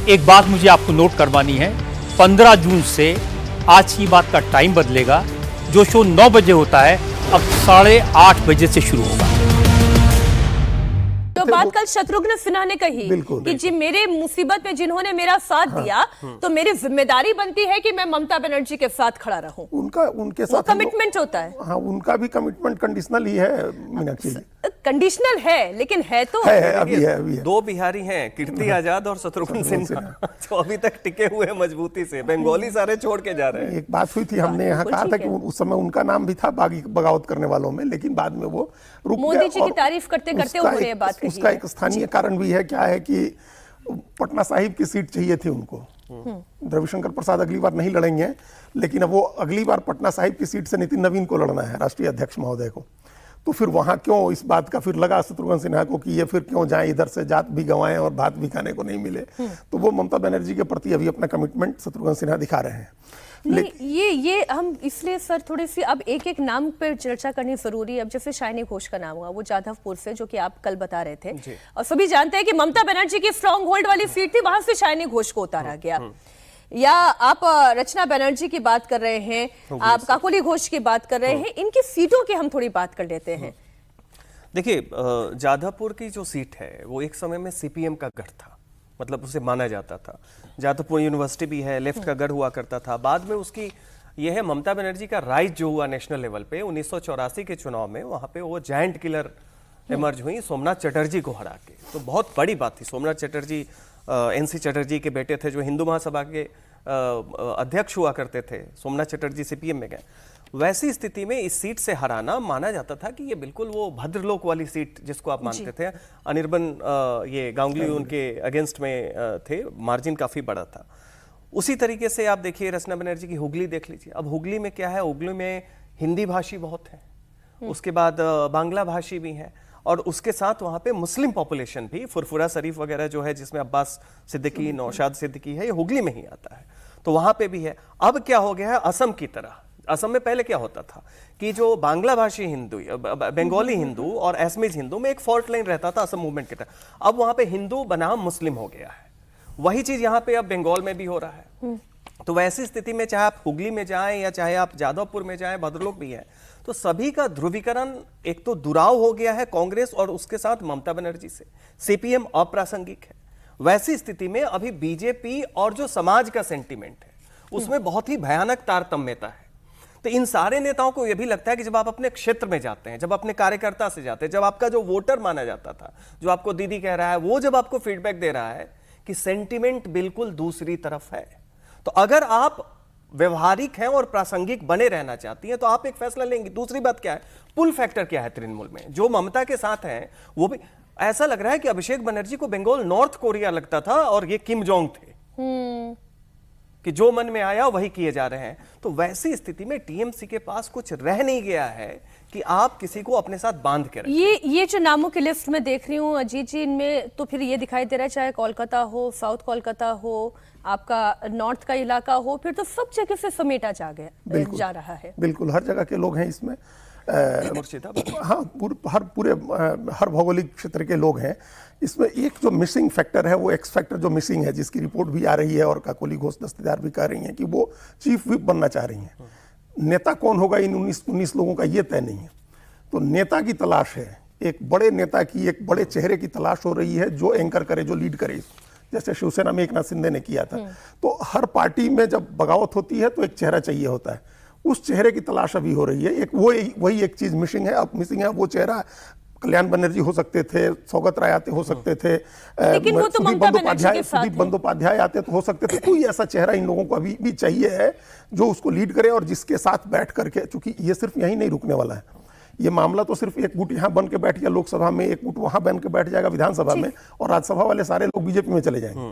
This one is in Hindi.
एक बात मुझे आपको नोट करवानी है, 15 जून से आज की बात का टाइम बदलेगा। जो शो 9 बजे होता है अब 8:30 बजे से शुरू होगा। तो बात कल शत्रुघ्न सिन्हा ने कही कि जी मेरे मुसीबत में जिन्होंने मेरा साथ दिया तो मेरी जिम्मेदारी बनती है कि मैं ममता बनर्जी के साथ खड़ा रहूं। उनके साथ कमिटमेंट होता है। हाँ, उनका भी कमिटमेंट कंडीशनल ही है मीनाक्षी जी। कंडीशनल है लेकिन है तो अभी है। दो बिहारी हैं, कीर्ति आजाद और शत्रुघ्न सिन्हा, जो अभी तक टिके हुए हैं मजबूती से। बंगाली सारे छोड़ के जा रहे हैं। एक बात हुई थी, हमने यहाँ कहा था कि उस समय उनका नाम भी था बगावत करने वालों में, लेकिन बाद में वो रुक गया। मोदी जी की तारीफ करते करते उन्होंने ये बात कही। उसका एक स्थानीय कारण भी है, क्या है कि पटना साहिब की सीट चाहिए थी उनको। रविशंकर प्रसाद अगली बार नहीं लड़ेंगे, लेकिन अब वो अगली बार पटना साहिब की सीट से नितिन नवीन को लड़ना है, राष्ट्रीय अध्यक्ष महोदय को। तो फिर वहां क्यों इस बात का फिर लगा शत्रुघ्न सिन्हा को कि ये फिर क्यों जाए इधर से, जात भी गंवाएं और भात भी खाने को नहीं मिले। तो वो ममता बनर्जी के प्रति अभी अपना कमिटमेंट शत्रुघ्न सिन्हा दिखा रहे हैं। नहीं, ये हम इसलिए सर थोड़ी सी अब एक नाम पर चर्चा करनी जरूरी है। अब जैसे शाइनी घोष का नाम हुआ, वो जाधवपुर से, जो कि आप कल बता रहे थे, और सभी जानते हैं कि ममता बनर्जी की स्ट्रॉन्ग होल्ड वाली सीट थी, वहां से शाइनी घोष को उतारा गया। या आप रचना बनर्जी की बात कर रहे हैं, आप काकोली घोष की बात कर रहे हैं, इनकी सीटों की हम थोड़ी बात कर लेते हैं। देखिए, जाधवपुर की जो सीट है वो एक समय में सीपीएम का गढ़ था, मतलब उसे माना जाता था। जाधवपुर यूनिवर्सिटी भी है, लेफ्ट का गढ़ हुआ करता था। बाद में उसकी यह है ममता बनर्जी का राइज जो हुआ नेशनल लेवल पे 1984 के चुनाव में, वहां पे वो जायंट किलर इमर्ज हुई सोमनाथ चटर्जी को हरा के। तो बहुत बड़ी बात थी। सोमनाथ चटर्जी एनसी चटर्जी के बेटे थे, जो हिंदू महासभा के अध्यक्ष हुआ करते थे। सोमनाथ चटर्जी सीपीएम में गए। वैसी स्थिति में इस सीट से हराना माना जाता था कि ये बिल्कुल वो भद्रलोक वाली सीट जिसको आप मानते थे। अनिर्बन ये गांगुली उनके अगेंस्ट में थे, मार्जिन काफी बड़ा था। उसी तरीके से आप देखिए रचना बनर्जी की हुगली देख लीजिए। अब हुगली में क्या है, हुगली में हिंदी भाषी बहुत है, उसके बाद बांग्ला भाषी भी है, और उसके साथ वहां पे मुस्लिम पॉपुलेशन भी, फुरफुरा शरीफ वगैरह जो है जिसमें अब्बास सिद्दीकी, नौशाद सिद्दीकी है, ये हुगली में ही आता है, तो वहां पे भी है। अब क्या हो गया है, असम की तरह। असम में पहले क्या होता था कि जो बांग्ला भाषी हिंदू, बंगाली हिंदू और असमीज हिंदू में एक फॉल्ट लाइन रहता था असम मूवमेंट के तहत। अब वहां पे हिंदू बनाम मुस्लिम हो गया है। वही चीज यहाँ पे अब बंगाल में भी हो रहा है। तो वैसी स्थिति में चाहे आप हुगली में जाएं या चाहे आप जादवपुर में जाएं, भद्रलोक भी है, तो सभी का ध्रुवीकरण एक तो दुराव हो गया है कांग्रेस और उसके साथ ममता बनर्जी से। सीपीएम अप्रासंगिक है। वैसी स्थिति में अभी बीजेपी और जो समाज का सेंटिमेंट है उसमें बहुत ही भयानक तारतम्यता है। तो इन सारे नेताओं को यह भी लगता है कि जब आप अपने क्षेत्र में जाते हैं, जब अपने कार्यकर्ता से जाते हैं, जब आपका जो वोटर माना जाता था, जो आपको दीदी कह रहा है, वो जब आपको फीडबैक दे रहा है कि सेंटिमेंट बिल्कुल दूसरी तरफ है, तो अगर आप व्यवहारिक हैं और प्रासंगिक बने रहना चाहती हैं तो आप एक फैसला लेंगे। दूसरी बात क्या है, पुल फैक्टर क्या है तृणमूल में, जो ममता के साथ हैं वो भी ऐसा लग रहा है कि अभिषेक बनर्जी को बंगाल नॉर्थ कोरिया लगता था और ये किम जोंग थे कि जो मन में आया वही किए जा रहे हैं। तो वैसी स्थिति में टीएमसी के पास कुछ रह नहीं गया है कि आप किसी को अपने साथ बांध के रखें। ये जो नामों की लिस्ट में देख रही हूँ अजीत जी, इनमें तो फिर ये दिखाई दे रहा है, चाहे कोलकाता हो, साउथ कोलकाता हो, आपका नॉर्थ का इलाका हो, फिर तो सब जगह से समेटा जा रहा है। बिल्कुल हर जगह के लोग हैं इसमें। हाँ, हर भौगोलिक क्षेत्र के लोग हैं इसमें। एक जो मिसिंग फैक्टर है, वो एक्स फैक्टर जो मिसिंग है, जिसकी रिपोर्ट भी आ रही है और काकोली घोष दस्तेदार भी कह रही हैं कि वो चीफ व्हिप बनना चाह रही हैं। नेता कौन होगा इन 19 लोगों का ये तय नहीं है। तो नेता की तलाश है, एक बड़े नेता की, एक बड़े चेहरे की तलाश हो रही है जो एंकर करे, जो लीड करे। जैसे शिवसेना में एकनाथ शिंदे ने किया था। तो हर पार्टी में जब बगावत होती है तो एक चेहरा चाहिए होता है, उस चेहरे की तलाश अभी हो रही है। एक वही एक चीज मिसिंग है। अब मिसिंग है वो चेहरा। कल्याण बनर्जी हो सकते थे, सौगत राय आते हो सकते थे, सुदीप बंदोपाध्याय आते तो हो सकते थे। कोई ऐसा चेहरा इन लोगों को अभी भी चाहिए है जो उसको लीड करे और जिसके साथ बैठ करके, चूंकि ये सिर्फ यहीं नहीं रुकने वाला है, ये मामला तो सिर्फ एक गुट यहाँ बन के बैठ गया लोकसभा में, एक गुट वहां बन के बैठ जाएगा विधानसभा में, और राज्यसभा वाले सारे लोग बीजेपी में चले जाएंगे।